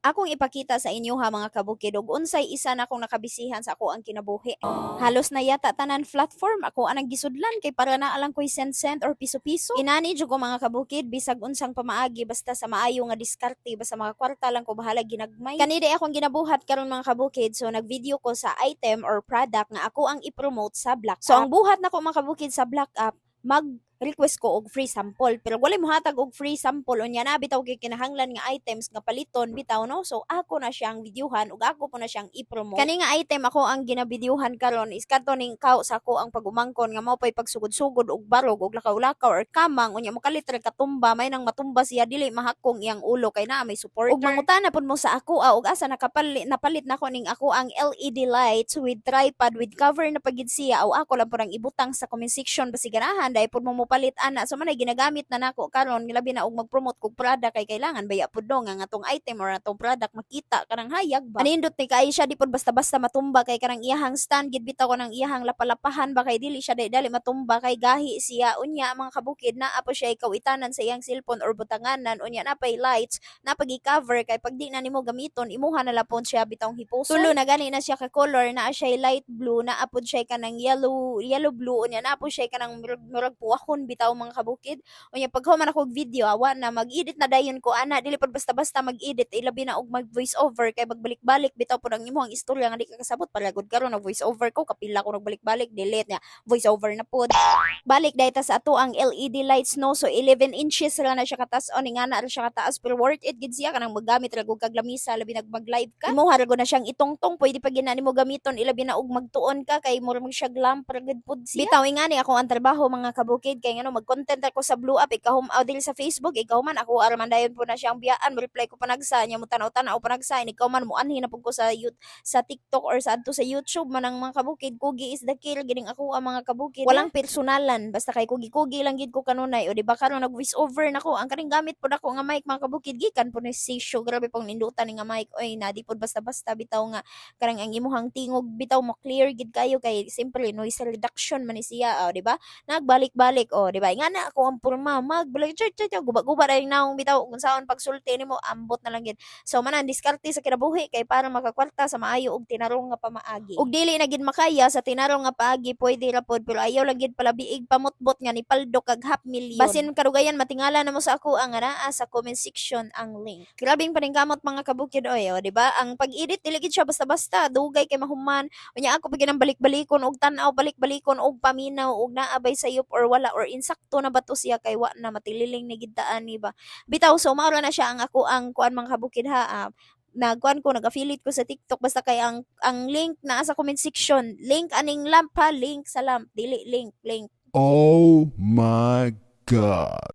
akong ipakita sa inyo ha mga kabukid ug unsay isa na akong nakabisihan sa ako ang kinabuhi. Halos na yata tanan platform ako anang gisudlan kay para na alang ko'y sent or piso-piso. Inani jud ko mga kabukid bisag unsang pamaagi basta sa maayo nga diskarte basta mga kwarta lang ko bahala ginagmay. Kanidi akong ginabuhat karon mga kabukid so nagvideo ko sa item or product nga ako ang i-promote sa Black App. So ang buhat nako mga kabukid sa Black App mag-request ko og free sample pero walay mohatag og free sample unya na bitaw kay kinahanglan nga items nga paliton bitaw no so ako na siyang videohan ug ako po na siyang i-promote kani nga item ako ang ginabideohan karon is kadto ning kaw sa ako ang pagumangkon nga mao pay pagsugod-sugod og barog og lakaw-lakaw or kamang unya mokalit ra katumba may nang matumba siya dili mahakong iyang ulo kay naa may supporter ug mangutana pud mo sa ako og asa napalit nako ning ako ang LED lights with tripod with cover na pagid siya o ako lang pud ang ibutang sa comment section basiganahan dahil pud mo palit ana so manay ginagamit na nako karon labi na og mag-promote kog product kay kailangan baya pud no nga atong item or atong product makita kanang hayag ba anindot ni kay siya di pud basta-basta matumba kay kanang iyahang stand gid bitaw ko nang iyahang lapalapahan ba kay dili siya dali matumba kay gahi siya unya mga kabukid na apo siya ikaw itanan sa iyang cellphone or butanganan unya na pay lights na pagi-cover kay pag di na nimo gamiton imuha na lapon siya bitawng hipuson tulo na gani na siya ka color na siya light blue na apod siya kanang yellow blue unya na apod siya kanang murag puwahon bitaw mga kabukid unya pag human ako video awa na mag-edit na dayon ko ana dili pud basta-basta mag-edit ilabi na og mag voice over kay magbalik-balik bitaw pud ang imong istorya nga di ka kasabot palagod karon nag voice over ko kapila ko nagbalik-balik delete niya voice over na pud balik dayta sa ato ang LED lights no so 11 inches ra na siya katas-on nga na ra siya kataas pero worth it gid siya kanang magamit ra gud kag lamisa labi mag-live ka imo harag na siyang itongtong pwede pa gina nimo gamiton ilabi na og magtuon ka kay mura mag siya lamp ra gud pud siya bitaw ingani ako ang trabaho mga kabukid kay ngano mag-content ako sa Blue App ikaw dili sa Facebook ikaw man ako araman dayon po na siyang biyaan reply ko panagsa nya mo tanaw-tanaw panagsa ikaw man mo anhi na pud ko sa TikTok or sa adto sa YouTube man ang mga kabukid kugi is the kill gining ako ang mga kabukid walang personalan basta kay kugi lang gid ko kanunay o di ba karon nag voice over nako ang kaning gamit pud ako nga mic mga kabukid gikan po ni Sisyo grabe pong nindutan ni nga mic oy na di pud basta-basta bitaw nga karang ang imuhang tingog bitaw mo clear gid kayo kay simple noise reduction man ni siya o di ba nagbalik-balik o di ba nga na ako ang porma magbalik guba-guba ra yung naong bitaw kung saan pagsulti nimo ambot na lang gid so manan diskarte sa kinabuhi kay para makakwarta sa maayo og tinarong nga pamaagi ug dili na gid makaya sa tinarong nga paagi pwede ra pod pero ayaw lang gid pala biig pamutbot nga ni paldo kag half million basin karugayan matingala na mo sa ako ang anaa sa comment section ang link grabing paningkamot mga kabukid oy o di ba ang pag-edit dili gid siya basta-basta dugay kay mahuman unya ako pag balik-balikon og tan-aw balik-balikon og paminaw og naabay sayop or wala or insakto na bato siya kay wa na matililing ni gidtaan ni ba bitaw so mao na siya ang ako ang kuan mga kabukid ha nagkuan ko nag-affiliate ko sa TikTok basta kay ang link na sa comment section link aning lamp ha link sa lamp dili link Oh my God.